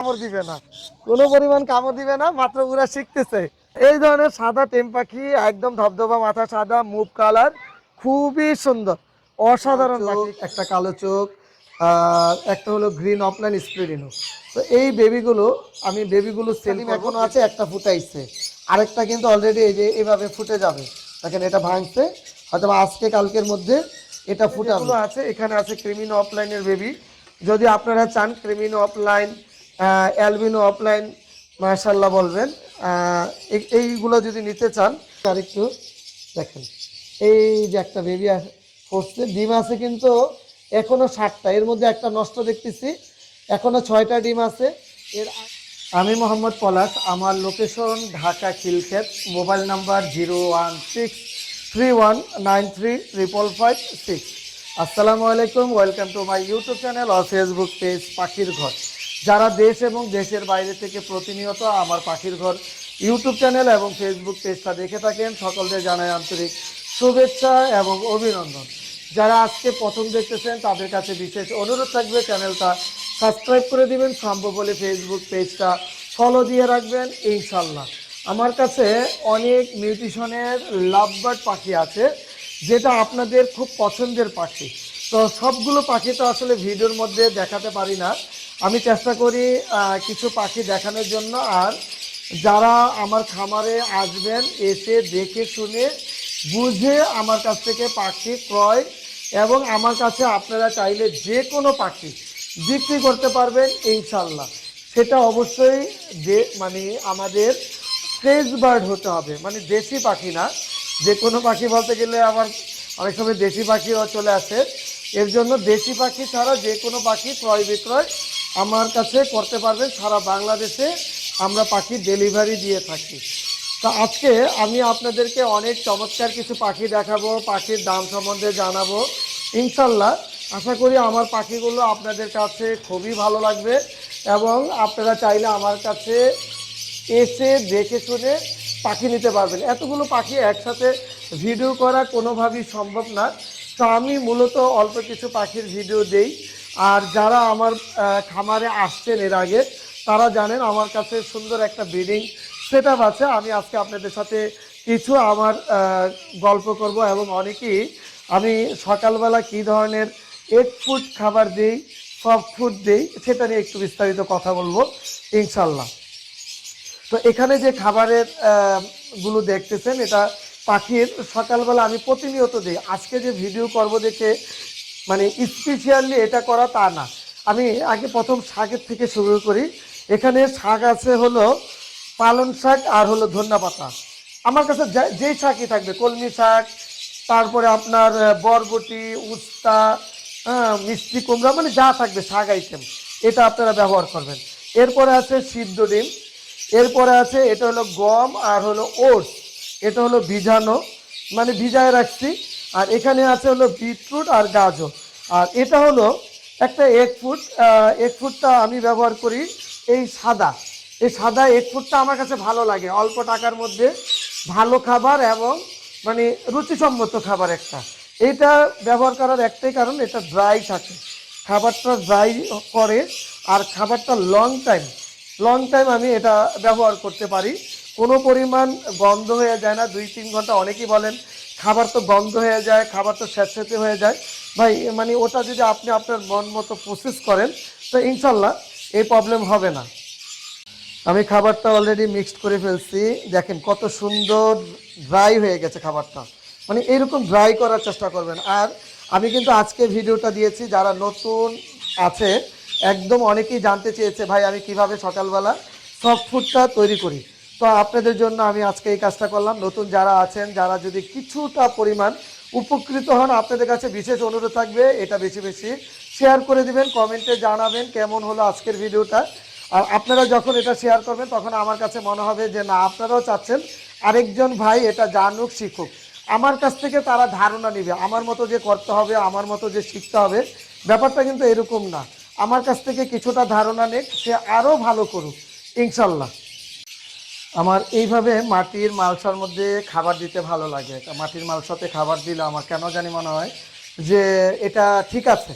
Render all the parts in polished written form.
কামড় দিবে না, কোনো পরিমাণ কামড় দিবে না, মাত্র ওরা শিখতেছে। এই ধরনের সাদা টেম পাখি, একদম ধবধবা মাথা, সাদা মুভ কালার, খুবই সুন্দর, অসাধারণ পাখি। একটা কালো চোখ, আর একটা হলো গ্রিন অফলাইন স্প্রেডিনো। তো এই বেবিগুলো সেল এখনো আছে, একটা ফুটাইছে, আরেকটা কিন্তু অলরেডি এই যে এভাবে ফুটে যাবে। দেখেন এটা ভাঙছে, হয়তো আজকে কালকের মধ্যে এটা ফুটাগুলো আছে। এখানে আছে ক্রিমিনো অফলাইনের বেবি, যদি আপনারা চান ক্রিমিনো অফলাইন, অ্যালবিনো অফলাইন, মাশাআল্লাহ বলবেন। এইগুলো যদি নিতে চান আরেকটু দেখেন, এই যে একটা বেবি ফুটছে, ডিম আছে কিন্তু এখনো 7টা, এর মধ্যে একটা নষ্ট দেখতেছি, এখনো 6টা ডিম আছে। আমি মোহাম্মদ পলাশ, আমার location Dhaka Khilkhet, mobile number 01631935556। আসসালামু আলাইকুম, welcome to my YouTube channel আর ফেসবুক পেজ পাখির ঘর। যারা দেশ এবং দেশের বাইরে থেকে প্রতিনিয়ত আমার পাখির ঘর ইউটিউব চ্যানেল এবং ফেসবুক পেজটা দেখে থাকেন, সকলদের জানাই আন্তরিক শুভেচ্ছা এবং অভিনন্দন। যারা আজকে প্রথম দেখতেছেন তাদের কাছে বিশেষ অনুরোধ থাকবে, চ্যানেলটা সাবস্ক্রাইব করে দিবেন, সম্ভব হলে ফেসবুক পেজটা ফলো দিয়ে রাখবেন ইনশাল্লাহ। আমার কাছে অনেক মিউটেশনের লাভবার্ড পাখি আছে, যেটা আপনাদের খুব পছন্দের পাখি। তো সবগুলো পাখি তো আসলে ভিডিওর মধ্যে দেখাতে পারি না, আমি চেষ্টা করি কিছু পাখি দেখানোর জন্য। আর যারা আমার খামারে আসবেন, এসে দেখে শুনে বুঝে আমার কাছ থেকে পাখি ক্রয়, এবং আমার কাছে আপনারা চাইলে যে কোনো পাখি বিক্রি করতে পারবেন ইনশাল্লাহ। সেটা অবশ্যই যে মানে আমাদের ফ্রেশ বার্ড হতে হবে, মানে দেশি পাখি না। যে কোনো পাখি বলতে গেলে আবার অনেক সময় দেশি পাখিও চলে আসে, এর জন্য দেশি পাখি ছাড়া যে কোনো পাখি ক্রয় বিক্রয় আমার কাছে করতে পারবেন। সারা বাংলাদেশে আমরা পাখি ডেলিভারি দিয়ে থাকি। তো আজকে আমি আপনাদেরকে অনেক চমৎকার কিছু পাখি দেখাবো, পাখির দাম সম্বন্ধে জানাবো ইনশাল্লাহ। আশা করি আমার পাখিগুলো আপনাদের কাছে খুবই ভালো লাগবে, এবং আপনারা চাইলে আমার কাছে এসে দেখে শুনে পাখি নিতে পারবেন। এতগুলো পাখি একসাথে ভিডিও করা কোনোভাবেই সম্ভব না। তো আমি মূলত অল্প কিছু পাখির ভিডিও দেই। আর যারা আমার খামারে আসছেন এর আগে, তারা জানেন আমার কাছে সুন্দর একটা ব্রিডিং সেট আপ আছে। আমি আজকে আপনাদের সাথে কিছু আমার গল্প করব, এবং অনেকেই আমি সকালবেলা কী ধরনের এগ ফুড খাবার দিই, সফট ফুড দিই, সেটা নিয়ে একটু বিস্তারিত কথা বলবো ইনশাল্লাহ। তো এখানে যে খাবারের গুলো দেখতেছেন, এটা পাখির সকালবেলা আমি প্রতিনিয়ত দিই। আজকে যে ভিডিও করব দেখে মানে স্পেশালি এটা করা তা না। আমি আগে প্রথম শাকের থেকে শুরু করি। এখানে শাক আছে হলো পালং শাক আর হলো ধনিয়া পাতা। আমার কাছে যেই শাকই থাকবে, কলমি শাক, তারপরে আপনার বরবটি, উস্তা, মিষ্টি কুমড়া, মানে যা থাকবে শাক আইটেম, এটা আপনারা ব্যবহার করবেন। এরপরে আছে সিদ্ধ ডিম, এরপরে আছে এটা হলো গম আর হলো ওটস, এটা হলো ভিজানো, মানে ভিজায় রাখছি। আর এখানে আছে হলো বিটরুট আর গাজর। আর এটা হলো একটা এগ ফুড। এগ ফুডটা আমি ব্যবহার করি এই সাদা, এই সাদা এগ ফুডটা আমার কাছে ভালো লাগে, অল্প টাকার মধ্যে ভালো খাবার এবং মানে রুচিসম্মত খাবার একটা। এইটা ব্যবহার করার একটাই কারণ, এটা ড্রাই থাকে, খাবারটা ড্রাই করে, আর খাবারটা লং টাইম আমি এটা ব্যবহার করতে পারি। কোনো পরিমাণ গন্ধ হয়ে যায় না 2-3 ঘন্টা। অনেকেই বলেন খাবার তো গন্ধ হয়ে যায়, খাবার তো স্যাঁতস্যাঁতে হয়ে যায়। ভাই মানে ওটা যদি আপনি আপনার মন মতো প্রসেস করেন, তো ইনশাল্লাহ এই প্রবলেম হবে না। আমি খাবারটা অলরেডি মিক্সড করে ফেলছি, দেখেন কত সুন্দর ড্রাই হয়ে গেছে খাবারটা। মানে এরকম ড্রাই করার চেষ্টা করবেন। আর আমি কিন্তু আজকে ভিডিওটা দিয়েছি যারা নতুন আছে, একদম অনেকেই জানতে চেয়েছে ভাই আমি কিভাবে সকালবেলা সফট ফুডটা তৈরি করি। তো আপনাদের জন্য আমি আজকে এই কাজটা করলাম। নতুন যারা আছেন, যারা যদি কিছুটা পরিমাণ উপকৃত হন, আপনাদের কাছে বিশেষ অনুরোধ থাকবে এটা বেশি বেশি শেয়ার করে দিবেন, কমেন্টে জানাবেন কেমন হলো আজকের ভিডিওটা। আর আপনারা যখন এটা শেয়ার করবেন, তখন আমার কাছে মনে হবে যে না, আপনারাও চাচ্ছেন আরেকজন ভাই এটা জানুক, শিখুক। আমার কাছ থেকে তারা ধারণা নেবে, আমার মতো যে করতে হবে, আমার মতো যে শিখতে হবে, ব্যাপারটা কিন্তু এরকম না। আমার কাছ থেকে কিছুটা ধারণা নেক, সে আরও ভালো করুক ইনশাল্লাহ। আমার এইভাবে মাটির মালসার মধ্যে খাবার দিতে ভালো লাগে। মাটির মালসাতে খাবার দিলে আমার কেন জানি মনে হয় যে এটা ঠিক আছে।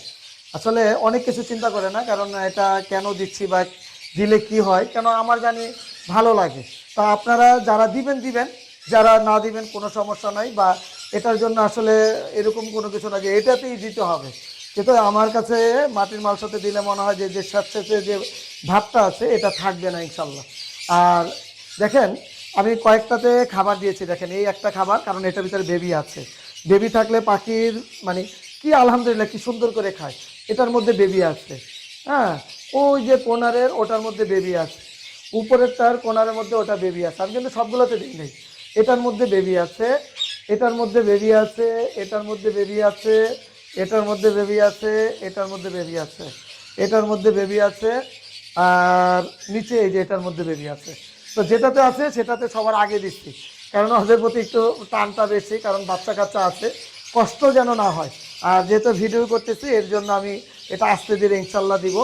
আসলে অনেক কিছু চিন্তা করে না, কারণ এটা কেন দিচ্ছি বা দিলে কি হয়, কেন আমার জানি ভালো লাগে। তা আপনারা যারা দিবেন দিবেন, যারা না দিবেন কোনো সমস্যা নাই, বা এটার জন্য আসলে এরকম কোনো কিছু না যে এটাতেই দিতে হবে। কিন্তু আমার কাছে মাটির মাল সাথে দিলে মনে হয় যে স্যাঁতসেঁতে যে ভাবটা আছে এটা থাকবে না ইনশাল্লাহ। আর দেখেন আমি কয়েকটাতে খাবার দিয়েছি, দেখেন এই একটা খাবার, কারণ এটার ভিতরে বেবি আছে। বেবি থাকলে পাখির মানে কি আলহামদুলিল্লাহ কি সুন্দর করে খায়। এটার মধ্যে বেবি আছে, হ্যাঁ, ওই যে কোনারের ওটার মধ্যে বেবি আছে, উপরের তার কোনারের মধ্যে ওটা বেবি আছে। আমি কিন্তু সবগুলোতে দিই নেই, এটার মধ্যে বেবি আছে, এটার মধ্যে বেবি আছে, এটার মধ্যে বেবি আছে, এটার মধ্যে বেবি আছে, এটার মধ্যে বেবি আছে, এটার মধ্যে বেবি আছে, আর নিচে এই যে এটার মধ্যে বেবি আছে। তো যেটাতে আছে সেটাতে সবার আগে দিচ্ছি, কারণ ওদের প্রতি একটু টানটা বেশি, কারণ বাচ্চা কাচ্চা আছে, কষ্ট যেন না হয়। আর যেহেতু ভিডিও করতেছি এর জন্য আমি এটা আস্তে ধীরে ইনশাল্লাহ দিব।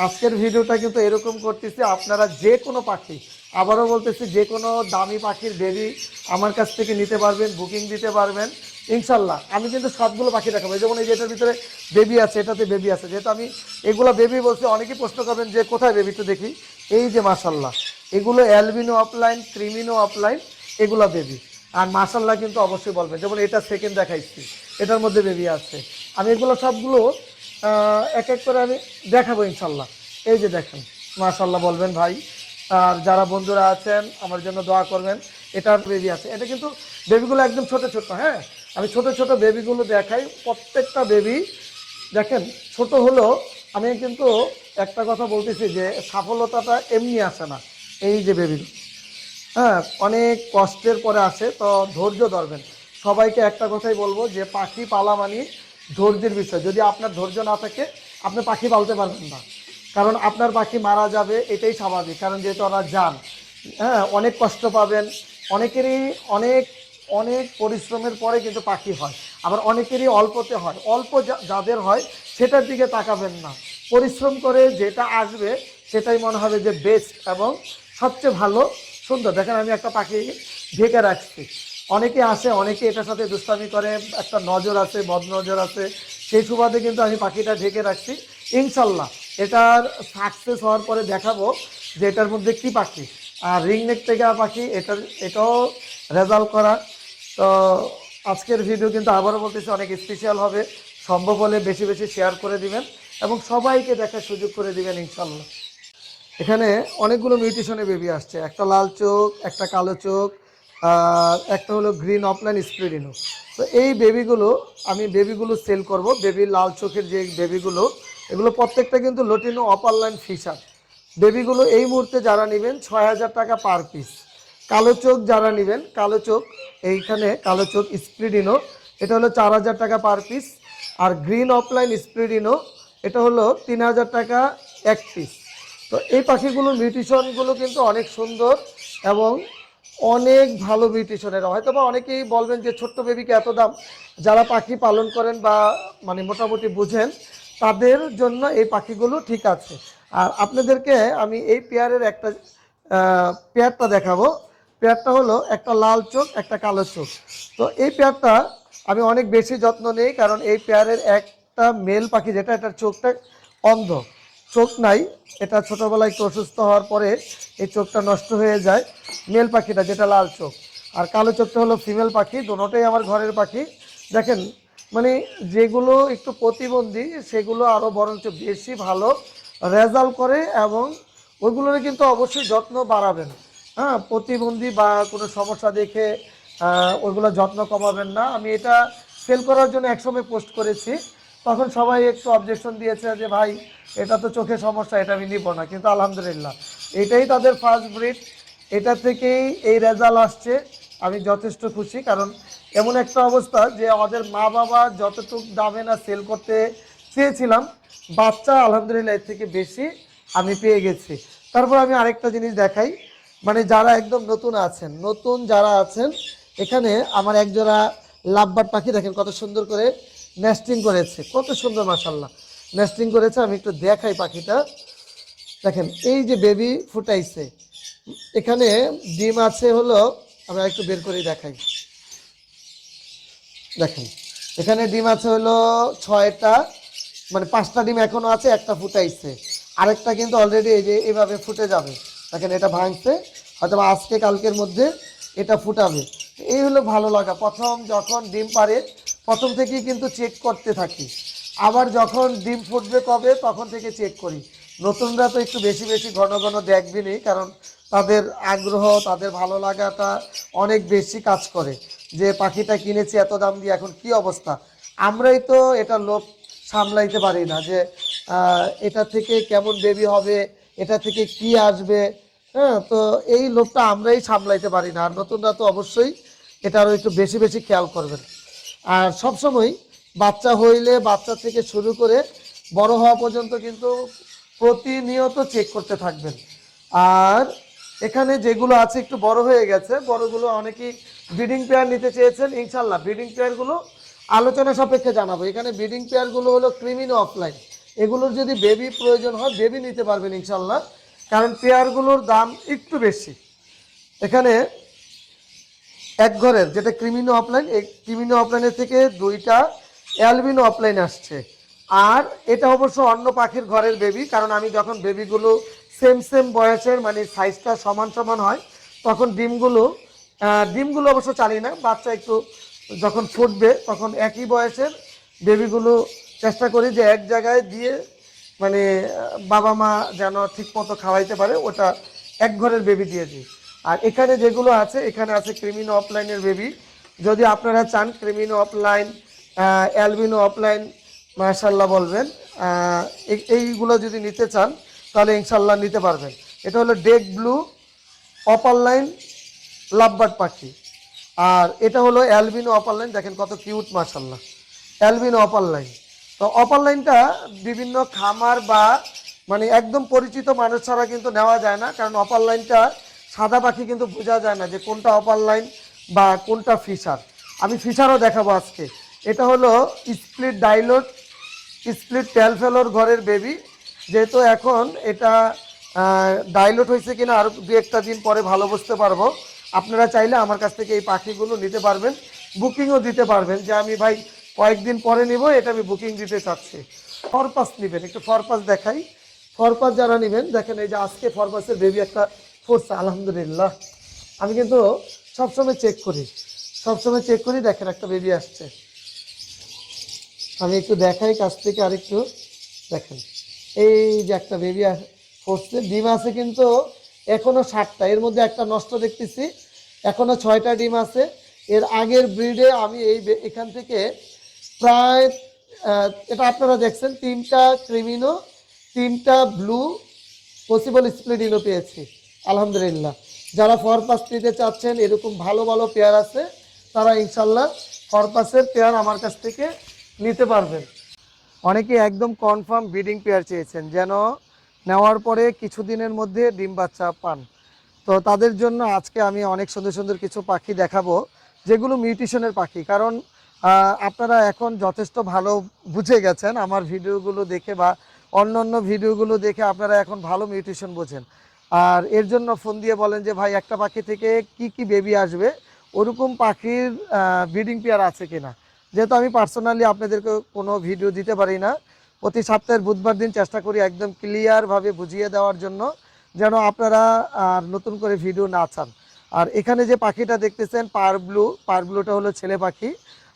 আজকের ভিডিওটা কিন্তু এরকম করতেছি, আপনারা যে কোনো পাখি, আবারও বলতেছি, যে কোনো দামি পাখির বেবি আমার কাছ থেকে নিতে পারবেন, বুকিং দিতে পারবেন ইনশাল্লাহ। আমি কিন্তু সবগুলো পাখি দেখাবো। যেমন এই যে এটার ভিতরে বেবি আছে, এটাতে বেবি আছে, যেহেতু আমি এগুলো বেবি বলছি, অনেকেই প্রশ্ন করবেন যে কোথায় বেবি, তো দেখি এই যে মাশাল্লাহ, এগুলো অ্যালবিনো অফলাইন, ক্রিমিনো অফলাইন, এগুলো বেবি। আর মাশাল্লাহ কিন্তু অবশ্যই বলবেন। যেমন এটা সেকেন্ড দেখাইছি, এটার মধ্যে বেবি আছে। আমি এগুলো সবগুলো এক এক করে আমি দেখাবো ইনশাল্লাহ। এই যে দেখেন মাশাল্লাহ বলবেন ভাই। আর যারা বন্ধুরা আছেন আমার জন্য দোয়া করবেন। এটার বেবি আছে, এটা কিন্তু বেবিগুলো একদম ছোট ছোট, হ্যাঁ, আমি ছোট ছোট বেবিগুলো দেখাই। প্রত্যেকটা বেবি দেখেন ছোট হলেও আমি কিন্তু একটা কথা বলতেছি যে সফলতাটা এমনি আসে না। এই যে বেবি, হ্যাঁ, অনেক কষ্টের পরে আসে, তো ধৈর্য ধরবেন। সবাইকে একটা কথাই বলবো যে পাখি পালা মানে ধৈর্যের বিষয়। যদি আপনার ধৈর্য না থাকে আপনি পাখি পালতে পারবেন না, কারণ আপনার পাখি মারা যাবে, এটাই স্বাভাবিক। কারণ যেহেতু ওরা যান, হ্যাঁ, অনেক কষ্ট পাবেন। অনেকেরই অনেক অনেক পরিশ্রমের পরে কিন্তু পাখি হয়, আবার অনেকেরই অল্পতে হয়। অল্প যাদের হয় সেটার দিকে তাকাবেন না, পরিশ্রম করে যেটা আসবে সেটাই মনে হবে যে বেস্ট এবং সবচেয়ে ভালো সুন্দর। দেখেন আমি একটা পাখি ঢেকে রাখছি, অনেকে আসে, অনেকে এটার সাথে দুষ্টামি করে, একটা নজর আছে, বদ নজর আছে, সেই সুবাদে কিন্তু আমি পাখিটা ঢেকে রাখছি। ইনশাল্লাহ এটার সাকসেস হওয়ার পরে দেখাবো যে এটার মধ্যে কি পাখি। আর রিংনেক থেকে পাখি, এটাও রেজাল্ট করা। তো আজকের ভিডিও কিন্তু আবারও বলতেছি অনেক স্পেশাল হবে। সম্ভব হলে বেশি বেশি শেয়ার করে দিবেন এবং সবাইকে দেখার সুযোগ করে দিবেন ইনশাল্লাহ। এখানে অনেকগুলো মিউটেশনে বেবি আসছে, একটা লাল চোখ, একটা কালো চোখ, আর একটা হলো গ্রিন অফলাইন স্প্রিডিনো। তো এই বেবিগুলো আমি বেবিগুলো সেল করব। বেবি লাল চোখের যে বেবিগুলো, এগুলো প্রত্যেকটা কিন্তু লটিনো অপার লাইন ফিশার বেবিগুলো। এই মুহূর্তে যারা নেবেন ৬,০০০ টাকা পার পিস। কালো চোখ যারা নেবেন, কালো চোখ, এইখানে কালো চোখ স্প্রিডিনো, এটা হলো ৪,০০০ টাকা পার পিস। আর গ্রিন অফলাইন স্প্রিডিনো, এটা হলো ৩,০০০ টাকা এক পিস। তো এই পাখিগুলোর মিউটেশনগুলো কিন্তু অনেক সুন্দর এবং অনেক ভালো মিউটেশনের। হয়তো বা অনেকেই বলবেন যে ছোট্ট বেবিকে এত দাম। যারা পাখি পালন করেন বা মানে মোটামুটি বুঝেন তাদের জন্য এই পাখিগুলো ঠিক আছে। আর আপনাদেরকে আমি এই পেয়ারের একটা পেয়ারটা দেখাবো। পেয়ারটা হলো একটা লাল চোখ, একটা কালো চোখ। তো এই পেয়ারটা আমি অনেক বেশি যত্ন নেই, কারণ এই পেয়ারের একটা মেল পাখি যেটা, এটার চোখটা অন্ধ, চোখ নাই। এটা ছোটোবেলায় একটু অসুস্থ হওয়ার পরে এই চোখটা নষ্ট হয়ে যায়। মেল পাখিটা যেটা লাল চোখ, আর কালো চোখটা হলো ফিমেল পাখি। দুটোটাই আমার ঘরের পাখি। দেখেন মানে যেগুলো একটু প্রতিবন্ধী সেগুলো আরও বরঞ্চ বেশি ভালো রেজাল্ট করে, এবং ওইগুলোর কিন্তু অবশ্যই যত্ন বাড়াবেন। হ্যাঁ, প্রতিবন্ধী বা কোনো সমস্যা দেখে ওইগুলো যত্ন কমাবেন না। আমি এটা সেল করার জন্য একসময় পোস্ট করেছি, তখন সবাই একটু অবজেকশন দিয়েছে যে ভাই এটা তো চোখে সমস্যা, এটা আমি নিব না। কিন্তু আলহামদুলিল্লাহ এটাই তাদের ফার্স্ট ব্রিড, এটা থেকেই এই রেজাল্ট আসছে। আমি যথেষ্ট খুশি, কারণ এমন একটা অবস্থা যে আমাদের মা বাবা যতটুকু দামে না সেল করতে চেয়েছিলাম, বাচ্চা আলহামদুলিল্লাহ এর থেকে বেশি আমি পেয়ে গেছি। তারপর আমি আরেকটা জিনিস দেখাই, মানে যারা একদম নতুন আছেন, নতুন যারা আছেন, এখানে আমার একজোড়া লাভবার্ড পাখি দেখেন কত সুন্দর করে নেস্টিং করেছে, কত সুন্দর মাশাআল্লাহ নেস্টিং করেছে। আমি একটু দেখাই পাখিটা, দেখেন এই যে বেবি ফুটাইছে, এখানে ডিম আছে হলো, আমরা একটু বের করে দেখাই। দেখেন এখানে ডিম আছে হলো ৬টা, মানে 5টা ডিম এখনো আছে, একটা ফুটাইছে। আরেকটা কিন্তু অলরেডি এই যে এভাবে ফুটে যাবে। দেখেন এটা ভাঙছে, হয়তো আজকে কালকের মধ্যে এটা ফুটাবে। এই হলো ভালো লাগা। প্রথম যখন ডিম পারে প্রথম থেকেই কিন্তু চেক করতে থাকি, আবার যখন ডিম ফুটবে কবে তখন থেকে চেক করি। নতুনরা তো একটু বেশি বেশি ঘন ঘন দেখবেনই, কারণ তাদের আগ্রহ, তাদের ভালো লাগাটা অনেক বেশি কাজ করে, যে পাখিটা কিনেছি এত দাম দিয়ে এখন কি অবস্থা। আমরাই তো এটা লোভ সামলাইতে পারি না, যে এটা থেকে কেমন বেবি হবে, এটা থেকে কি আসবে। হ্যাঁ, তো এই লোভটা আমরাই সামলাইতে পারি না। আর নতুনরা তো অবশ্যই এটা আরও একটু বেশি বেশি খেয়াল করবেন। আর সবসময় বাচ্চা হইলে বাচ্চা থেকে শুরু করে বড় হওয়া পর্যন্ত কিন্তু প্রতিনিয়ত চেক করতে থাকবেন। আর এখানে যেগুলো আছে একটু বড় হয়ে গেছে, বড়গুলো অনেকেই ব্রিডিং পেয়ার নিতে চেয়েছেন। ইনশাল্লাহ ব্রিডিং পেয়ারগুলো আলোচনা সাপেক্ষে জানাবো। এখানে ব্রিডিং পেয়ারগুলো হলো ক্রিমিনো অফলাইন, এগুলোর যদি বেবি প্রয়োজন হয় বেবি নিতে পারবেন ইনশাল্লাহ, কারণ পেয়ারগুলোর দাম একটু বেশি। এখানে এক ঘরের যেটা ক্রিমিনো অফলাইন, এই ক্রিমিনো অফলাইনের থেকে দুইটা অ্যালবিনো অফলাইন আসছে। আর এটা অবশ্য অন্য পাখির ঘরের বেবি, কারণ আমি যখন বেবিগুলো সেম সেম বয়সের মানে সাইজটা সমান সমান হয় তখন ডিমগুলো অবশ্য চালি না, বাচ্চা একটু যখন ফুটবে তখন একই বয়সের বেবিগুলো চেষ্টা করি যে এক জায়গায় দিয়ে মানে বাবা মা যেন ঠিক মতো খাওয়াইতে পারে, ওটা এক ঘরের বেবি দিয়ে দিই। আর এখানে যেগুলো আছে, এখানে আছে ক্রিমিনো অফলাইনের বেবি। যদি আপনারা চান ক্রিমিনো অফলাইন, অ্যালবিনো অফলাইন, মাশাল্লাহ বলবেন, এইগুলো যদি নিতে চান তাহলে ইনশাল্লাহ নিতে পারবেন। এটা হলো day blue upper line lovebird পাখি। আর এটা হলো অ্যালবিনো অপার লাইন, দেখেন কত কিউট মাশাল্লাহ, অ্যালবিনো অপার লাইন। তো অপার লাইনটা বিভিন্ন খামার বা মানে একদম পরিচিত মানুষ ছাড়া কিন্তু নেওয়া যায় না, কারণ অপার লাইনটা সাদা পাখি কিন্তু বোঝা যায় না যে কোনটা অপার লাইন বা কোনটা ফিশার। আমি ফিশারও দেখাবো আজকে। এটা হলো স্প্লিট ডাইলোট স্প্লিট ট্যালফেলোর ঘরের বেবি। যেহেতু এখন এটা ডাইলোট হয়েছে কিনা আরও দু একটা দিন পরে ভালো বুঝতে পারবো। আপনারা চাইলে আমার কাছ থেকে এই পাখিগুলো নিতে পারবেন, বুকিংও দিতে পারবেন, যে আমি ভাই কয়েকদিন পরে নিব, এটা আমি বুকিং দিতে চাচ্ছি। ফরপাস নেবেন, একটু ফরপাস দেখাই। ফরপাস যারা নেবেন দেখেন, এই যে আজকে ফরপাসের বেবি একটা ফুটছে আলহামদুলিল্লাহ। আমি কিন্তু সবসময় চেক করি, সবসময় চেক করি। দেখেন একটা বেবি আসছে, আমি একটু দেখাই কাছ থেকে আরেকটু। দেখেন এই যে একটা বেবি ফুটছে, ডিম আছে কিন্তু এখনো 7টা, এর মধ্যে একটা নষ্ট দেখতেছি, এখনো 6টা ডিম আছে। এর আগের ব্রিডে আমি এখান থেকে প্রায় এটা আপনারা দেখছেন 3টা ক্রিমিনো, 3টা ব্লু পসিবল স্প্লিডিনো পেয়েছি আলহামদুলিল্লাহ। যারা ফরপাস নিতে চাচ্ছেন, এরকম ভালো ভালো পেয়ার আছে, তারা ইনশাল্লাহ ফরপাসের পেয়ার আমার কাছ থেকে নিতে পারবেন। অনেকে একদম কনফার্ম ব্রিডিং পেয়ার চেয়েছেন, যেন নেওয়ার পরে কিছুদিনের মধ্যে ডিম বাচ্চা পান। তো তাদের জন্য আজকে আমি অনেক সুন্দর সুন্দর কিছু পাখি দেখাবো, যেগুলো মিউটেশনের পাখি। কারণ আপনারা এখন যথেষ্ট ভালো বুঝে গেছেন আমার ভিডিওগুলো দেখে, বা অন্য অন্য ভিডিওগুলো দেখে আপনারা এখন ভালো মিউটেশন বোঝেন। আর এর জন্য ফোন দিয়ে বলেন যে ভাই একটা পাখি থেকে কি কি বেবি আসবে, ওরকম পাখির ব্রিডিং পেয়ার আছে কিনা। যেহেতু আমি পার্সোনালি আপনাদেরকে কোনো ভিডিও দিতে পারি না, প্রতি সপ্তাহের বুধবার দিন চেষ্টা করি একদম ক্লিয়ারভাবে বুঝিয়ে দেওয়ার জন্য, যেন আপনারা আর নতুন করে ভিডিও না চান। আর এখানে যে পাখিটা দেখতেছেন পার ব্লুটা হলো ছেলে পাখি,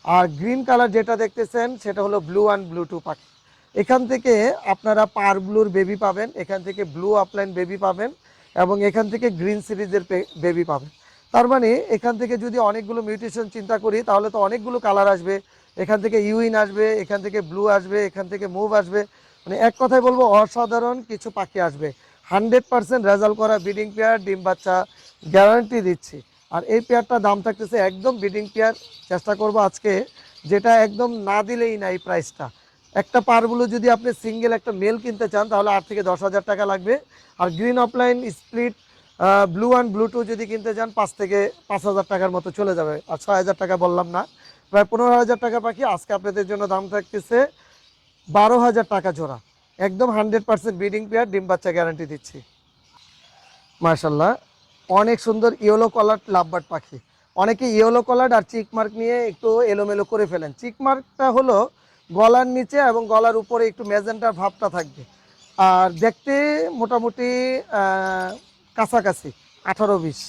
আর গ্রিন কালার যেটা দেখতেছেন সেটা হলো ব্লু অ্যান্ড ব্লু টু পাখি। এখান থেকে আপনারা পার ব্লুর বেবি পাবেন, এখান থেকে ব্লু আপলাইন বেবি পাবেন, এবং এখান থেকে গ্রিন সিরিজের বেবি পাবেন। তার মানে এখান থেকে যদি অনেকগুলো মিউটেশন চিন্তা করি তাহলে তো অনেকগুলো কালার আসবে। এখান থেকে ইউইন আসবে, এখান থেকে ব্লু আসবে, এখান থেকে মুভ আসবে, মানে এক কথায় বলবো অসাধারণ কিছু পাখি আসবে। 100% রেজাল্ট করা ব্রিডিং পেয়ার, ডিম বাচ্চা গ্যারান্টি দিচ্ছি। আর এই পেয়ারটার দাম থাকতেছে একদম ব্রিডিং পেয়ার, চেষ্টা করব আজকে যেটা একদম না দিলেই না এই প্রাইসটা। একটা পারগুলো যদি আপনি সিঙ্গেল একটা মেল কিনতে চান তাহলে 8 থেকে 10,000 টাকা লাগবে। আর green offline split blue and blue two যদি কিনতে চান 5 থেকে 5,000 টাকার মতো চলে যাবে। আর 6,000 টাকা বললাম না, প্রায় 15,000 টাকা পাখি আজকে আপনাদের জন্য দাম থাকতেছে 12,000 টাকা জোড়া। একদম 100% ব্রিডিং পেয়ার, ডিম বাচ্চা গ্যারান্টি দিচ্ছি। মাশাল্লাহ অনেক সুন্দর ইয়েলো কলার লাভবার্ড পাখি। অনেকে ইয়েলো কলার আর চিক মার্ক নিয়ে একটু এলোমেলো করে ফেলেন। চিক মার্কটা হলো গলার নিচে এবং গলার উপরে একটু ম্যাজেন্টার ভাবটা থাকবে, আর দেখতে মোটামুটি কাছাকাছি 18-20।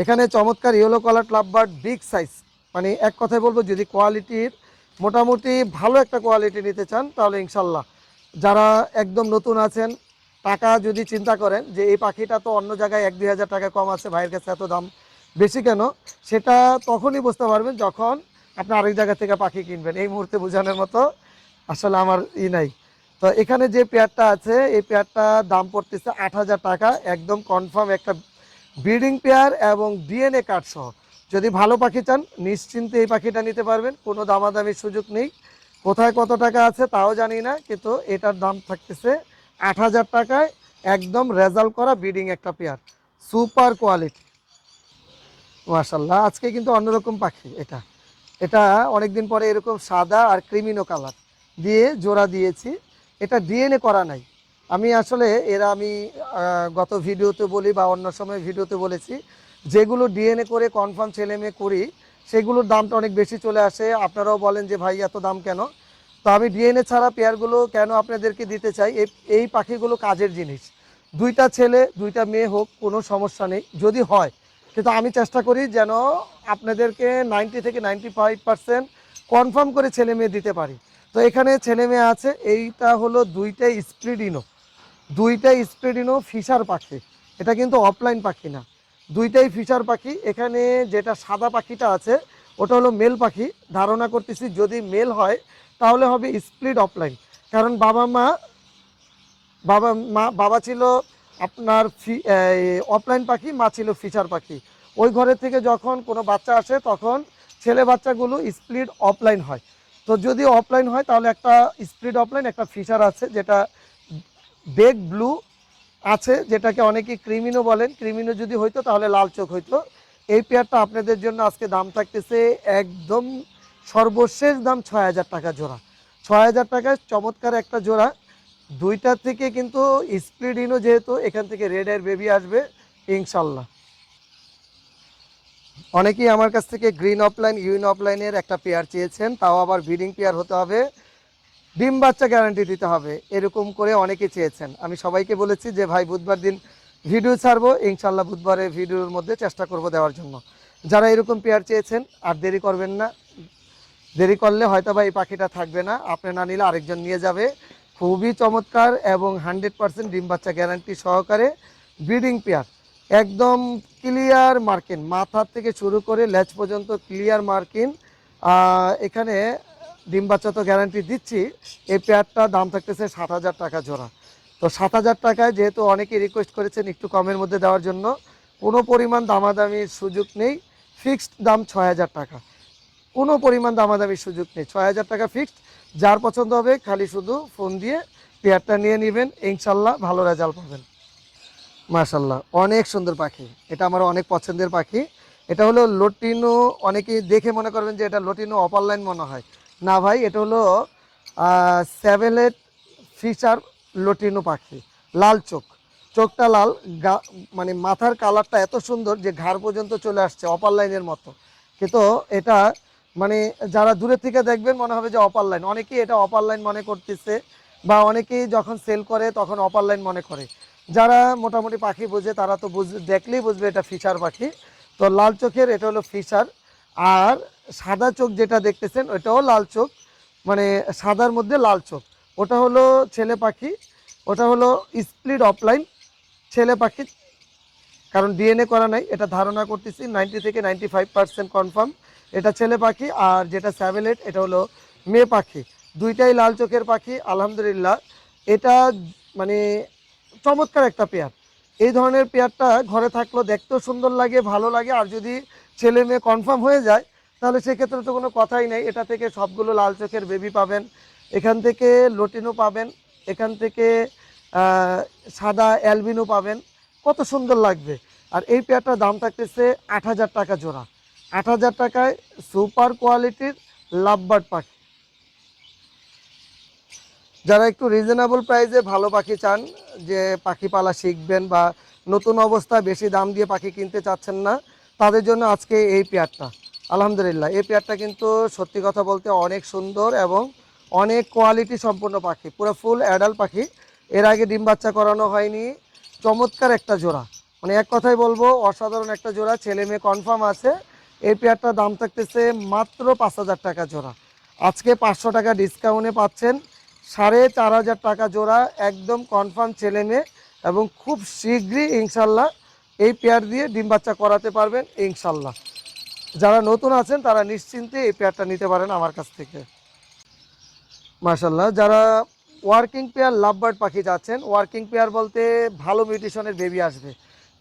এখানে চমৎকার yellow colour lovebird big size, মানে এক কথায় বলবো যদি কোয়ালিটির মোটামুটি ভালো একটা কোয়ালিটি নিতে চান তাহলে ইনশাল্লাহ, যারা একদম নতুন আছেন, টাকা যদি চিন্তা করেন যে এই পাখিটা তো অন্য জায়গায় 1-2 হাজার টাকা কম আছে, ভাইয়ের কাছে এত দাম বেশি কেন, সেটা তখনই বুঝতে পারবেন যখন আপনি আরেক জায়গা থেকে পাখি কিনবেন। এই মুহূর্তে বোঝানোর মতো আসলে আমার নাই। তো এখানে যে পেয়ারটা আছে এই পেয়ারটা দাম পড়তেছে 8,000 টাকা, একদম কনফার্ম একটা ব্রিডিং পেয়ার এবং ডিএনএ কার্ড সহ। যদি ভালো পাখি চান নিশ্চিন্তে এই পাখিটা নিতে পারবেন, কোনো দামাদামির সুযোগ নেই। কোথায় কত টাকা আছে তাও জানি না, কিন্তু এটার দাম থাকতেছে 8,000 টাকায়, একদম রেজাল্ট করা ব্রিডিং একটা পেয়ার, সুপার কোয়ালিটি। মাশাল্লাহ, আজকে কিন্তু অন্যরকম পাখি এটা। এটা অনেকদিন পরে এরকম সাদা আর ক্রিমিনো কালার দিয়ে জোড়া দিয়েছি। এটা ডিএনএ করা নাই। আমি আসলে আমি গত ভিডিওতে বলি বা অন্য সময় ভিডিওতে বলেছি, যেগুলো ডিএনএ করে কনফার্ম ছেলে মেয়ে করি সেগুলোর দামটা অনেক বেশি চলে আসে। আপনারাও বলেন যে ভাই এত দাম কেন। তো আমি ডিএনএ ছাড়া পেয়ারগুলো কেন আপনাদেরকে দিতে চাই, এই পাখিগুলো কাজের জিনিস। 2টা ছেলে 2টা মেয়ে হোক কোনো সমস্যা নেই যদি হয়, কিন্তু আমি চেষ্টা করি যেন আপনাদেরকে 90 থেকে 95% কনফার্ম করে ছেলে মেয়ে দিতে পারি। তো এখানে ছেলে মেয়ে আছে। এইটা হলো 2টাই স্প্রিডিনো, 2টাই স্প্রিডিনো ফিশার পাখি। এটা কিন্তু অফলাইন পাখি না, 2টাই ফিশার পাখি। এখানে যেটা সাদা পাখিটা আছে ওটা হলো মেল পাখি। ধারণা করতেছি যদি মেল হয় তাহলে হবে স্প্লিট অফলাইন, কারণ বাবা ছিল আপনার অফলাইন পাখি, মা ছিল ফিশার পাখি। ওই ঘরের থেকে যখন কোনো বাচ্চা আসে তখন ছেলে বাচ্চাগুলো স্প্লিট অফলাইন হয়। তো যদি অফলাইন হয় তাহলে একটা স্প্লিট অফলাইন একটা ফিশার আছে যেটা বেগ ব্লু আছে, যেটাকে অনেকে ক্রিমিনো বলেন। ক্রিমিনো যদি হইতো তাহলে লাল চোখ হইতো। এই পেয়ারটা আপনাদের জন্য আজকে দাম থাকতেছে একদম সর্বশেষ দাম 6,000 টাকা জোড়া। 6,000 টাকায় চমৎকার একটা জোড়া। 2টা থেকে কিন্তু স্প্লিডিনো, যেহেতু এখান থেকে রেড এর বেবি আসবে ইনশাল্লাহ। অনেকেই আমার কাছ থেকে গ্রিন অফলাইন ইউইন অফলাইনের একটা পেয়ার চেয়েছেন, তাও আবার ব্রিডিং পেয়ার হতে হবে, ডিম বাচ্চা গ্যারান্টি দিতে হবে, এরকম করে অনেকে চেয়েছেন। আমি সবাইকে বলেছি যে ভাই বুধবার দিন ভিডিও ছাড়বো, ইনশাল্লাহ বুধবারে ভিডিওর মধ্যে চেষ্টা করব দেওয়ার জন্য। যারা এরকম পেয়ার চেয়েছেন আর দেরি করবেন না, দেরি করলে হয়তো বা এই পাখিটা থাকবে না, আপনি না নিলে আরেকজন নিয়ে যাবে। খুবই চমৎকার এবং 100% ডিম বাচ্চা গ্যারান্টি সহকারে ব্রিডিং পেয়ার, একদম ক্লিয়ার মার্কিন, মাথা থেকে শুরু করে লেজ পর্যন্ত ক্লিয়ার মার্কিন। এখানে ডিম বাচ্চা তো গ্যারান্টি দিচ্ছি। এই পেয়ারটা দাম থাকতেছে 7,000 টাকা জোড়া। তো 7,000 টাকায় যেহেতু অনেকে রিকোয়েস্ট করেছেন একটু কমের মধ্যে দেওয়ার জন্য, কোনো পরিমাণ দামাদামির সুযোগ নেই, ফিক্সড দাম 6,000 টাকা, কোনো পরিমাণ দামাদামির সুযোগ নেই, 6,000 টাকা ফিক্সড। যার পছন্দ হবে খালি শুধু ফোন দিয়ে পেয়ারটা নিয়ে নেবেন, ইনশাল্লাহ ভালো রেজাল্ট পাবেন। মাশাল্লাহ, অনেক সুন্দর পাখি, এটা আমার অনেক পছন্দের পাখি। এটা হলো লটিনো। অনেকেই দেখে মনে করবেন যে এটা লটিনো অপার লাইন মনে হয়, না ভাই, এটা হলো স্যাভেলেট ফিশার লটিনো পাখি। লাল চোখ, চোখটা লাল, মানে মাথার কালারটা এত সুন্দর যে ঘাড় পর্যন্ত চলে আসছে অপার লাইনের মতো। কিন্তু এটা মানে যারা দূরে থেকে দেখবেন মনে হবে যে অপার লাইন, অনেকেই এটা অপার লাইন মনে করতেছে, বা অনেকেই যখন সেল করে তখন অপার লাইন মনে করে। যারা মোটামুটি পাখি বোঝে তারা তো দেখলেই বুঝবে এটা ফিশার পাখি। তো লাল চোখের এটা হলো ফিশার। আর সাদা চোখ যেটা দেখতেছেন ওটাও লাল চোখ, মানে সাদার মধ্যে লাল চোখ, ওটা হলো ছেলে পাখি। ওটা হলো স্প্লিট অফলাইন ছেলে পাখি, কারণ ডিএনএ করা নাই। এটা ধারণা করতেছি 90 থেকে 95% কনফার্ম এটা ছেলে পাখি। আর যেটা স্যাভেলেট এটা হলো মেয়ে পাখি। 2টাই লাল চোখের পাখি আলহামদুলিল্লাহ। এটা মানে চমৎকার একটা পেয়ার। এই ধরনের পেয়ারটা ঘরে থাকলেও দেখতেও সুন্দর লাগে, ভালো লাগে। আর যদি ছেলে মেয়ে কনফার্ম হয়ে যায় তাহলে সেক্ষেত্রে তো কোনো কথাই নেই, এটা থেকে সবগুলো লাল চোখের বেবি পাবেন, এখান থেকে লটিনো পাবেন, এখান থেকে সাদা অ্যালবিনো পাবেন, কত সুন্দর লাগবে। আর এই পেয়ারটার দাম থাকতেছে 8,000 টাকা জোড়া। 8,000 টাকায় সুপার কোয়ালিটির লাভবার্ড পাখি। যারা একটু রিজনেবল প্রাইসে ভালো পাখি চান, যে পাখি পালা শিখবেন বা নতুন অবস্থায় বেশি দাম দিয়ে পাখি কিনতে চাচ্ছেন না, তাদের জন্য আজকে এই পেয়ারটা। আলহামদুলিল্লাহ এই পেয়ারটা কিন্তু সত্যি কথা বলতে অনেক সুন্দর এবং অনেক কোয়ালিটি সম্পন্ন পাখি, পুরো ফুল অ্যাডাল্ট পাখি। এর আগে ডিম বাচ্চা করানো হয়নি। চমৎকার একটা জোড়া, মানে এক কথাই বলবো অসাধারণ একটা জোড়া, ছেলে মেয়ে কনফার্ম আছে। এই পেয়ারটার দাম থাকতেছে মাত্র 5,000 টাকা জোড়া। আজকে 500 টাকা ডিসকাউন্টে পাচ্ছেন 4,500 টাকা জোড়া, একদম কনফার্ম ছেলে মেয়ে, এবং খুব শীঘ্রই ইনশাল্লাহ এই পেয়ার দিয়ে ডিম বাচ্চা করাতে পারবেন ইনশাল্লাহ। যারা নতুন আছেন তারা নিশ্চিন্তে এই পেয়ারটা নিতে পারেন আমার কাছ থেকে। মাশাল্লাহ, যারা ওয়ার্কিং পেয়ার লাভবার্ড পাখি যাচ্ছেন, ওয়ার্কিং পেয়ার বলতে ভালো মিউটেশনের বেবি আসবে,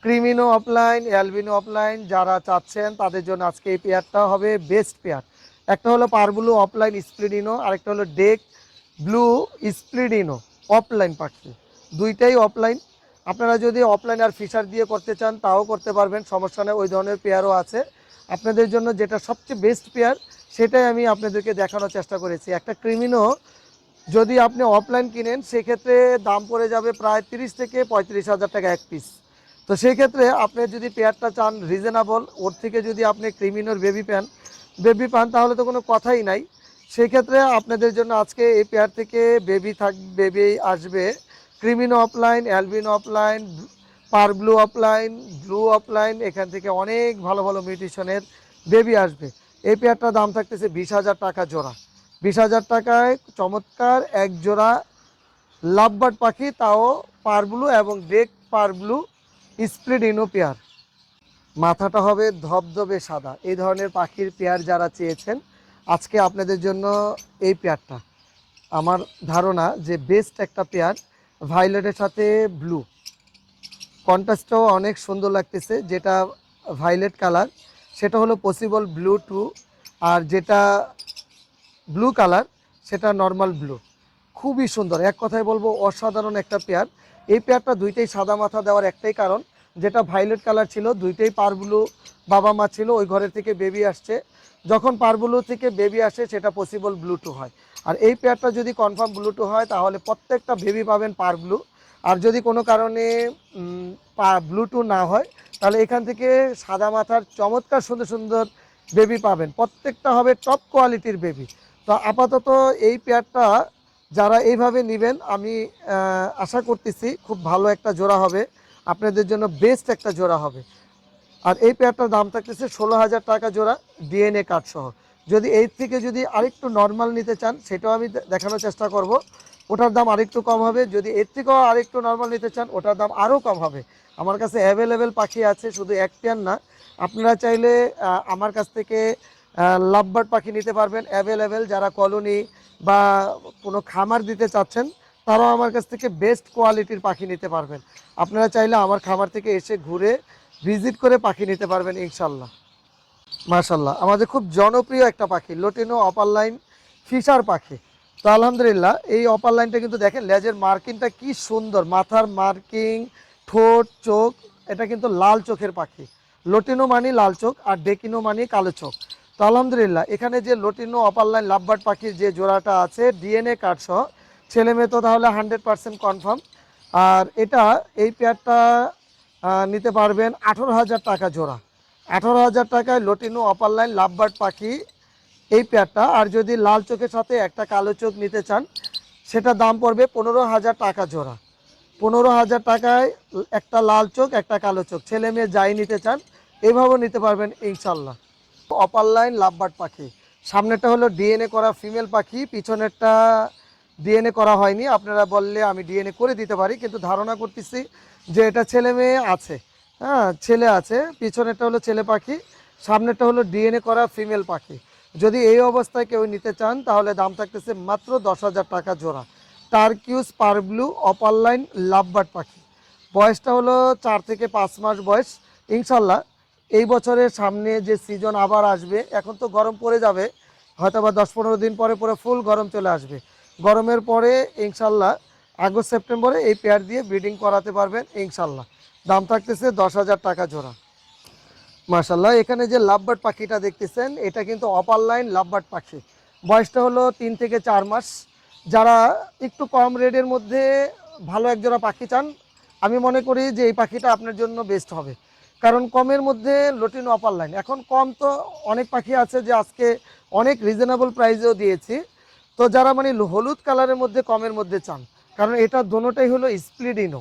ক্রিমিনো অফলাইন, অ্যালবিনো অফলাইন যারা চাচ্ছেন তাদের জন্য আজকে এই পেয়ারটা হবে বেস্ট পেয়ার। একটা হলো পারব্লু অফলাইন স্প্লিডিনো, আরেকটা হলো ডেক ব্লু স্প্লিডিনো অফলাইন পাখি, দুইটাই অফলাইন। আপনারা যদি অফলাইন আর ফিশার দিয়ে করতে চান তাও করতে পারবেন, সমস্যা নেই, ওই ধরনের পেয়ারও আছে। আপনাদের জন্য যেটা সবচেয়ে বেস্ট পেয়ার সেটাই আমি আপনাদেরকে দেখানোর চেষ্টা করেছি। একটা ক্রিমিনো যদি আপনি অফলাইন কিনেন সেক্ষেত্রে দাম পড়ে যাবে প্রায় 30 থেকে 35,000 টাকা এক পিস। তো সেই ক্ষেত্রে আপনি যদি পেয়ারটা চান রিজনেবল, ওর থেকে যদি আপনি ক্রিমিনোর বেবি পান তাহলে তো কোনো কথাই নাই। সেই ক্ষেত্রে আপনাদের জন্য আজকে এই পেয়ার থেকে বেবি আসবে ক্রিমিনো offline, albino offline, পারব্লু offline, blue offline, এখান থেকে অনেক ভালো ভালো মিউটেশনের বেবি আসবে। এই পেয়ারটার দাম থাকতেছে 20,000 টাকা জোড়া। 20,000 টাকায় চমৎকার এক জোড়া লাভবার্ড পাখি, তাও পারব্লু এবং ডেক পারব্লু স্প্লিডিনো পেয়ার। মাথাটা হবে ধবধবে সাদা, এই ধরনের পাখির পেয়ার যারা চেয়েছেন আজকে আপনাদের জন্য এই পেয়ারটা আমার ধারণা যে বেস্ট একটা পেয়ার। ভায়োলেটের সাথে ব্লু কন্ট্রাস্টটাও অনেক সুন্দর লাগতেছে, যেটা ভায়োলেট কালার সেটা হলো পসিবল ব্লু টু, আর যেটা ব্লু কালার সেটা নর্মাল ব্লু। খুবই সুন্দর, এক কথায় বলবো অসাধারণ একটা পেয়ার। এই পেয়ারটা দুইটাই সাদা মাথা দেওয়ার একটাই কারণ, যেটা ভায়োলেট কালার ছিল দুইটাই পারব্লু বাবা মা ছিল, ওই ঘরের থেকে বেবি আসছে, যখন পারব্লু থেকে বেবি আসে সেটা পসিবল ব্লু টু হয়। আর এই পেয়ারটা যদি কনফার্ম ব্লু টু হয় তাহলে প্রত্যেকটা বেবি পাবেন পারব্লু। আর যদি কোনো কারণে ব্লু টু না হয় তাহলে এখান থেকে সাদা মাথার চমৎকার সুন্দর সুন্দর বেবি পাবেন, প্রত্যেকটা হবে টপ কোয়ালিটির বেবি। তো আপাতত এই পেয়ারটা যারা এইভাবে নেবেন আমি আশা করতেছি খুব ভালো একটা জোড়া হবে, আপনাদের জন্য বেস্ট একটা জোড়া হবে। আর এই পেয়ারটার দাম থাকতেছে 16,000 টাকা জোড়া ডিএনএ কার্ড সহ। যদি এর থেকে যদি আরেকটু নর্মাল নিতে চান সেটাও আমি দেখানোর চেষ্টা করব, ওটার দাম আরেকটু কম হবে। যদি এর থেকেও আরেকটু নর্মাল নিতে চান ওটার দাম আরও কম হবে। আমার কাছে অ্যাভেলেবেল পাখি আছে, শুধু এক পেয়ার না। আপনারা চাইলে আমার কাছ থেকে লাভবার্ড পাখি নিতে পারবেন অ্যাভেলেবেল। যারা কলোনি বা কোনো খামার দিতে চাচ্ছেন তারাও আমার কাছ থেকে বেস্ট কোয়ালিটির পাখি নিতে পারবেন। আপনারা চাইলে আমার খামার থেকে এসে ঘুরে ভিজিট করে পাখি নিতে পারবেন ইনশাল্লাহ। মাশাল্লাহ, আমাদের খুব জনপ্রিয় একটা পাখি লটিনো অপার লাইন ফিশার পাখি। তো আলহামদুলিল্লাহ এই অপার লাইনটা কিন্তু দেখেন লেজের মার্কিংটা কি সুন্দর, মাথার মার্কিং, ঠোঁট, চোখ, এটা কিন্তু লাল চোখের পাখি। লটিনো মানি লাল চোখ আর ডেকিনো মানি কালো চোখ। তো আলহামদুলিল্লাহ এখানে যে লটিনো অপার লাইন লাভবার্ড পাখির যে জোড়াটা আছে ডিএনএ কার্ড সহ, ছেলে মেয়ে তো তাহলে 100% কনফার্ম। আর এটা এই পেয়ারটা নিতে পারবেন 18,000 টাকা জোড়া। 18,000 টাকায় লটিনো অপার লাইন লাভবার্ড পাখি এই পেয়ারটা। আর যদি লাল চোখের সাথে একটা কালো চোখ নিতে চান সেটা দাম পড়বে 15,000 টাকা জোড়া। 15,000 টাকায় একটা লাল চোখ একটা কালো চোখ, ছেলে মেয়ে যাই নিতে চান এভাবেও নিতে পারবেন ইনশাল্লাহ। অপার লাইন লাভবার্ড পাখি, সামনেরটা হলো ডিএনএ করা ফিমেল পাখি, পিছনেরটা ডিএনএ করা হয়নি। আপনারা বললে আমি ডিএনএ করে দিতে পারি, কিন্তু ধারণা করতেছি যে এটা ছেলে মেয়ে আছে। হ্যাঁ, ছেলে আছে, পিছনেরটা হলো ছেলে পাখি, সামনেরটা হলো ডিএনএ করা ফিমেল পাখি। যদি এই অবস্থায় কেউ নিতে চান তাহলে দাম থাকতেছে মাত্র 10,000 টাকা জোড়া। টার্কিউস পারব্লু অপার লাইন লাভবার্ড পাখি, বয়সটা হলো 4 থেকে 5 মাস বয়স। ইনশাল্লাহ এই বছরের সামনে যে সিজন আবার আসবে, এখন তো গরম পড়ে যাবে, হয়তো বা 10-15 দিন পরে পরে ফুল গরম চলে আসবে। গরমের পরে ইনশাল্লাহ আগস্ট সেপ্টেম্বরে এই পেয়ার দিয়ে ব্রিডিং করাতে পারবেন ইনশাল্লাহ। দাম থাকতেছে 10,000 টাকা জোড়া। মাশাল্লাহ, এখানে যে লাভবার্ড পাখিটা দেখতেছেন এটা কিন্তু অপার লাইন লাভবার্ড পাখি, বয়সটা হলো 3 থেকে 4 মাস। যারা একটু কম রেটের মধ্যে ভালো একজোড়া পাখি চান আমি মনে করি যে এই পাখিটা আপনার জন্য বেস্ট হবে, কারণ কমের মধ্যে লটিনো অপার লাইন। এখন কম তো অনেক পাখি আছে যে আজকে অনেক রিজনেবল প্রাইসেও দিয়েছি। তো যারা মানে হলুদ কালারের মধ্যে কমের মধ্যে চান, কারণ এটা দোনোটাই হলো স্প্লিডিনো।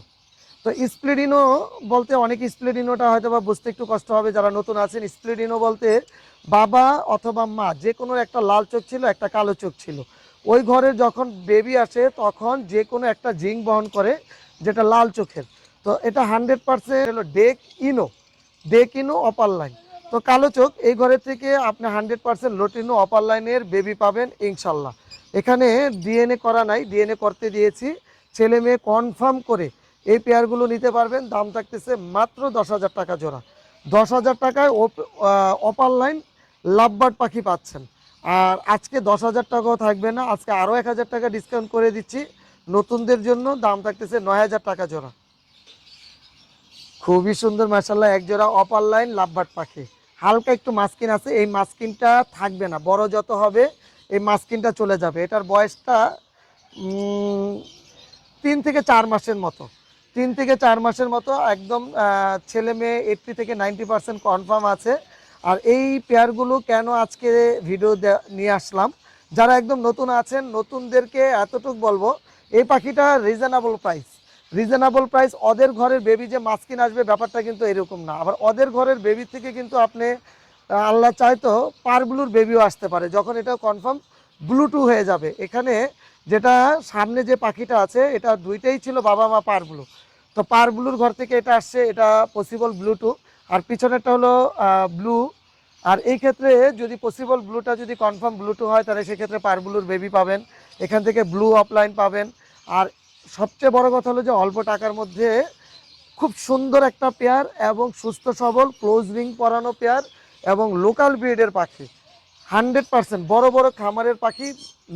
তো স্প্লিডিনো বলতে অনেক স্প্লিডিনোটা হয়তো বা বুঝতে একটু কষ্ট হবে যারা নতুন আছেন। স্প্লিডিনো বলতে বাবা অথবা মা যে কোনো একটা লাল চোখ ছিল, একটা কালো চোখ ছিল। ওই ঘরে যখন বেবি আসে তখন যে কোনো একটা জিন বহন করে যেটা লাল চোখের। তো এটা 100% হলো ডেক ইনো অপার লাইন। তো কালো চোখ এই ঘরের থেকে আপনি 100% লোটিনো অপার লাইনের বেবি পাবেন ইনশাল্লাহ। এখানে ডিএনএ করা নাই, ডিএনএ করতে দিয়েছি। ছেলে মেয়ে কনফার্ম করে এই পেয়ারগুলো নিতে পারবেন। দাম থাকতেছে মাত্র 10,000 টাকা জোড়া। 10,000 টাকায় অপার লাইন লাভবার্ড পাখি পাচ্ছেন। আর আজকে 10,000 টাকাও থাকবে না, আজকে আরও 1,000 টাকা ডিসকাউন্ট করে দিচ্ছি নতুনদের জন্য। দাম থাকতেছে 9,000 টাকা জোড়া। খুবই সুন্দর মাশাআল্লাহ, এক জোড়া অপার লাইন লাভবার্ড পাখি। হালকা একটু মাস্কিন আছে, এই মাস্কিনটা থাকবে না, বড় যত হবে এই মাস্কিনটা চলে যাবে। এটার বয়সটা 3 থেকে 4 মাসের মতো। 3 থেকে 4 মাসের মতো একদম। ছেলে মেয়ে 80 থেকে 90% কনফার্ম আছে। আর এই পেয়ারগুলো কেন আজকে ভিডিও নিয়ে আসলাম, যারা একদম নতুন আছেন নতুনদেরকে এতটুকু বলবো, এই পাখিটা রিজনেবল প্রাইস। ওদের ঘরের বেবি যে মাস্কিন আসবে ব্যাপারটা কিন্তু এরকম না। আবার ওদের ঘরের বেবি থেকে কিন্তু আপনি আল্লাহ চাইতো পারব্লুর বেবিও আসতে পারে, যখন এটা কনফার্ম ব্লুটু হয়ে যাবে। এখানে যেটা সামনে যে পাখিটা আছে এটা দুইটাই ছিল বাবা মা পারব্লু। তো পারব্লুর ঘর থেকে এটা আসছে, এটা পসিবল ব্লুটু। আর পিছনেরটা হলো ব্লু। আর এই ক্ষেত্রে যদি পসিবল ব্লুটা যদি কনফার্ম ব্লুটু হয় তাহলে সেক্ষেত্রে পারব্লুর বেবি পাবেন, এখান থেকে ব্লু অফলাইন পাবেন। আর সবচেয়ে বড় কথা হলো যে অল্প টাকার মধ্যে খুব সুন্দর একটা পেয়ার এবং সুস্থ সবল ক্লোজ রিং পরানো পেয়ার এবং লোকাল ব্রিডের পাখি। 100% বড় বড় খামারের পাখি,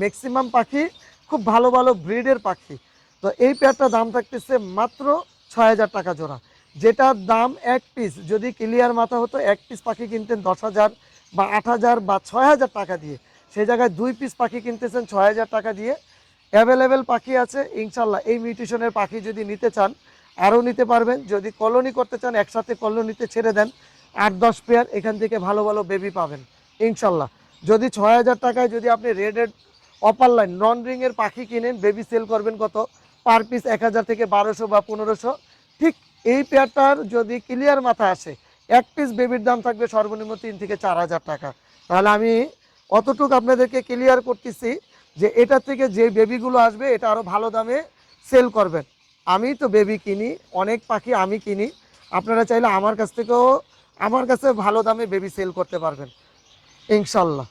ম্যাক্সিমাম পাখি খুব ভালো ভালো ব্রিডের পাখি। তো এই পেয়ারটা দাম থাকতেছে মাত্র 6,000 টাকা জোড়া। যেটার দাম এক পিস যদি ক্লিয়ার মাথা হতো, এক পিস পাখি কিনতেন 10,000 বা 8,000 বা 6,000 টাকা দিয়ে, সেই জায়গায় 2 পিস পাখি কিনতেছেন 6,000 টাকা দিয়ে। অ্যাভেলেবেল পাখি আছে ইনশাল্লাহ। এই মিউটেশনের পাখি যদি নিতে চান আরও নিতে পারবেন। যদি কলোনি করতে চান একসাথে কলোনিতে ছেড়ে দেন 8-10 পেয়ার, এখান থেকে ভালো ভালো বেবি পাবেন ইনশাল্লাহ। যদি 6,000 টাকায় যদি আপনি রেডেড অপার লাইন নন রিংয়ের পাখি কিনেন, বেবি সেল করবেন কত? পার পিস 1,000 থেকে 1,200 বা 1,500। ঠিক এই পেয়ারটার যদি ক্লিয়ার মাথা আসে এক পিস বেবির দাম থাকবে সর্বনিম্ন 3 থেকে 4,000 টাকা। তাহলে আমি অতটুকু আপনাদেরকে ক্লিয়ার করতেছি যে এটা থেকে যে বেবিগুলো আসবে এটা আরও ভালো দামে সেল করবেন। আমি তো বেবি কিনি, অনেক পাখি আমি কিনি। আপনারা চাইলে আমার কাছ থেকেও আমার কাছে ভালো দামে বেবি সেল করতে পারবেন ইনশাল্লাহ।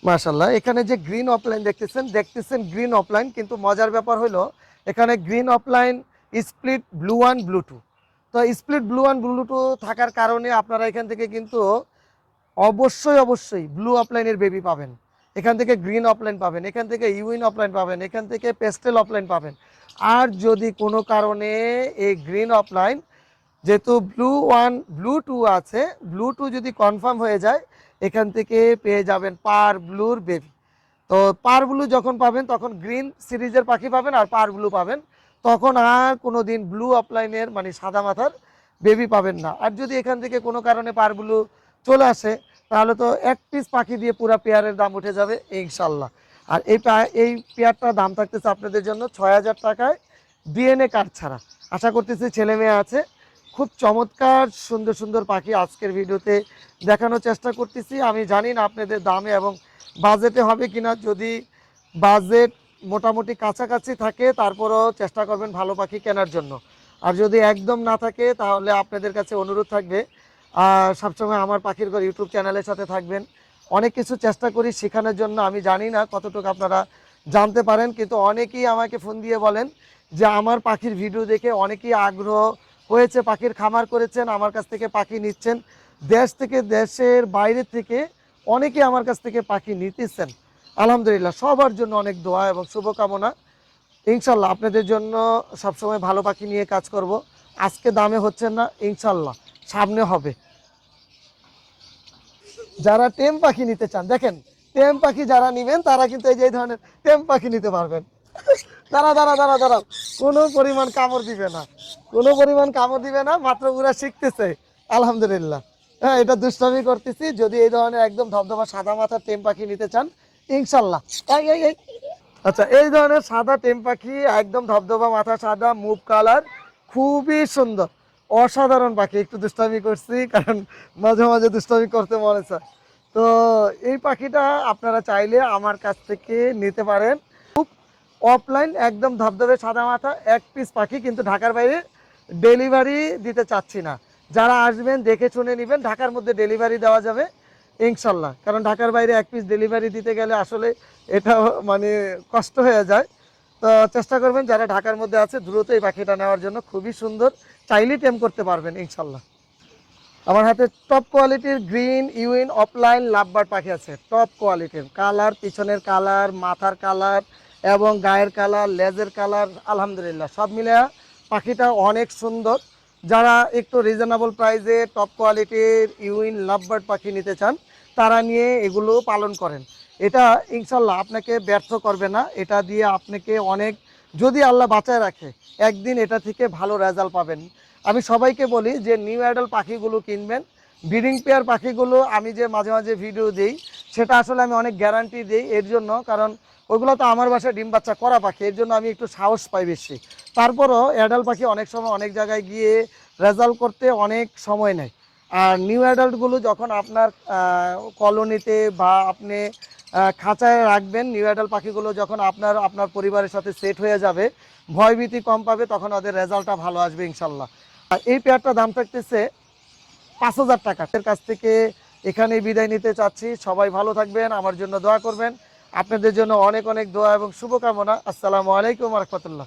মাশাল্লাহ, এখানে যে গ্রিন অফলাইন দেখতেছেন গ্রিন অফলাইন, কিন্তু মজার ব্যাপার হলো এখানে green offline split blue one blue two. তো স্প্লিট ব্লু ওয়ান ব্লুটু থাকার কারণে আপনারা এখান থেকে কিন্তু অবশ্যই ব্লু অফলাইনের বেবি পাবেন, এখান থেকে গ্রিন অফলাইন পাবেন, এখান থেকে ইউইন অফলাইন পাবেন, এখান থেকে পেস্টেল অফলাইন পাবেন। আর যদি কোনো কারণে এই গ্রিন অফলাইন যেহেতু ব্লু ওয়ান ব্লু টু আছে, ব্লু টু যদি কনফার্ম হয়ে যায় এখান থেকে পেয়ে যাবেন পার ব্লুর বেবি। তো পার ব্লু যখন পাবেন তখন গ্রিন সিরিজের পাখি পাবেন আর পার ব্লু পাবেন, তখন আর কোনো দিন ব্লু অফলাইনের মানে সাদা মাথার বেবি পাবেন না। আর যদি এখান থেকে কোনো কারণে পার ব্লু চলে আসে তাহলে তো এক পিস পাখি দিয়ে পুরো পেয়ারের দাম উঠে যাবে ইনশাল্লাহ। আর এই পেয়ারটার দাম থাকতেছে আপনাদের জন্য 6,000 টাকায় ডিএনএ কার্ড ছাড়া। আশা করতেছি ছেলে মেয়ে আছে। খুব চমৎকার সুন্দর সুন্দর পাখি আজকের ভিডিওতে দেখানোর চেষ্টা করতেছি। আমি জানি না আপনাদের দামে এবং বাজেটে হবে কিনা। যদি বাজেট মোটামুটি কাছাকাছি থাকে তারপরও চেষ্টা করবেন ভালো পাখি কেনার জন্য। আর যদি একদম না থাকে তাহলে আপনাদের কাছে অনুরোধ থাকবে সবসময় আমার পাখির ঘর ইউটিউব চ্যানেলের সাথে থাকবেন। অনেক কিছু চেষ্টা করি শেখানোর জন্য, আমি জানি না কতটুকু আপনারা জানতে পারেন, কিন্তু অনেকেই আমাকে ফোন দিয়ে বলেন যে আমার পাখির ভিডিও দেখে অনেকেই আগ্রহ হয়েছে, পাখির খামার করেছেন, আমার কাছ থেকে পাখি নিচ্ছেন। দেশ থেকে দেশের বাইরে থেকে অনেকে আমার কাছ থেকে পাখি নিতেছেন। আলহামদুলিল্লাহ, সবার জন্য অনেক দোয়া এবং শুভকামনা। ইনশাল্লাহ আপনাদের জন্য সবসময় ভালো পাখি নিয়ে কাজ করব। আজকে দামে হচ্ছেন না, ইনশাল্লাহ সামনে হবে। যারা টেম পাখি নিতে চান, দেখেন টেম পাখি যারা নেবেন তারা কিন্তু এই যে এই ধরনের টেম পাখি নিতে পারবেন। দাঁড়াও, কোনো পরিমাণ কামড় দিবে না, কোনো পরিমাণ কামড় দিবে না, মাত্র ওরা শিখতেছে আলহামদুলিল্লাহ। হ্যাঁ, এটা দুষ্টামি করতেছি। যদি এই ধরনের একদম ধবধবা সাদা মাথার টেম পাখি নিতে চান ইনশাল্লাহ আচ্ছা, এই ধরনের সাদা টেম পাখি একদম ধবধবা মাথা, সাদা মুভ কালার, খুবই সুন্দর, অসাধারণ পাখি। একটু দুষ্টামি করছি কারণ মাঝে মাঝে দুষ্টামি করতে মনে চায়। তো এই পাখিটা আপনারা চাইলে আমার কাছ থেকে নিতে পারেন। খুব অফলাইন, একদম ধবধবে সাদা মাথা, এক পিস পাখি, কিন্তু ঢাকার বাইরে ডেলিভারি দিতে চাচ্ছি না। যারা আসবেন দেখে শুনে নেবেন, ঢাকার মধ্যে ডেলিভারি দেওয়া যাবে ইনশাল্লাহ। কারণ ঢাকার বাইরে এক পিস ডেলিভারি দিতে গেলে আসলে এটা মানে কষ্ট হয়ে যায়। তো চেষ্টা করবেন যারা ঢাকার মধ্যে আছে দ্রুত এই পাখিটা নেওয়ার জন্য। খুবই সুন্দর, চাইলেই টেম করতে পারবেন ইনশাল্লাহ। আমার হাতে টপ কোয়ালিটির গ্রিন ইউইন অফলাইন লাভবার্ড পাখি আছে, টপ কোয়ালিটির। কালার, পিছনের কালার, মাথার কালার এবং গায়ের কালার, লেজের কালার, আলহামদুলিল্লাহ সব মিলে পাখিটা অনেক সুন্দর। যারা একটু রিজনেবল প্রাইসে টপ কোয়ালিটির ইউইন লাভবার্ড পাখি নিতে চান তারা নিয়ে এগুলো পালন করেন। এটা ইনশাল্লাহ আপনাকে ব্যর্থ করবে না। এটা দিয়ে আপনাকে অনেক, যদি আল্লাহ বাঁচায় রাখে, একদিন এটা থেকে ভালো রেজাল্ট পাবেন। আমি সবাইকে বলি যে নিউ অ্যাডাল পাখিগুলো কিনবেন। ব্রিডিং পেয়ার পাখিগুলো আমি যে মাঝে মাঝে ভিডিও দিই, সেটা আসলে আমি অনেক গ্যারান্টি দিই এর জন্য, কারণ ওইগুলো তো আমার বাসায় ডিম বাচ্চা করা পাখি, এর জন্য আমি একটু সাহস পাই বেশি। তারপরও অ্যাডাল্ট পাখি অনেক সময় অনেক জায়গায় গিয়ে রেজাল্ট করতে অনেক সময় নেয়। আর নিউ অ্যাডাল্টগুলো যখন আপনার কলোনিতে বা আপনি খাঁচায় রাখবেন, নিউ অ্যাডাল্ট পাখিগুলো যখন আপনার পরিবারের সাথে সেট হয়ে যাবে, ভয়ভীতি কম পাবে, তখন ওদের রেজাল্টটা ভালো আসবে ইনশাল্লাহ। আর এই পেয়ারটা দাম থাকতেছে 5,000 টাকা। এর কাছ থেকে এখানেই বিদায় নিতে চাচ্ছি। সবাই ভালো থাকবেন, আমার জন্য দোয়া করবেন। আপনাদের জন্য অনেক অনেক দোয়া এবং শুভকামনা। আসসালামু আলাইকুম ওয়া রাহমাতুল্লাহ।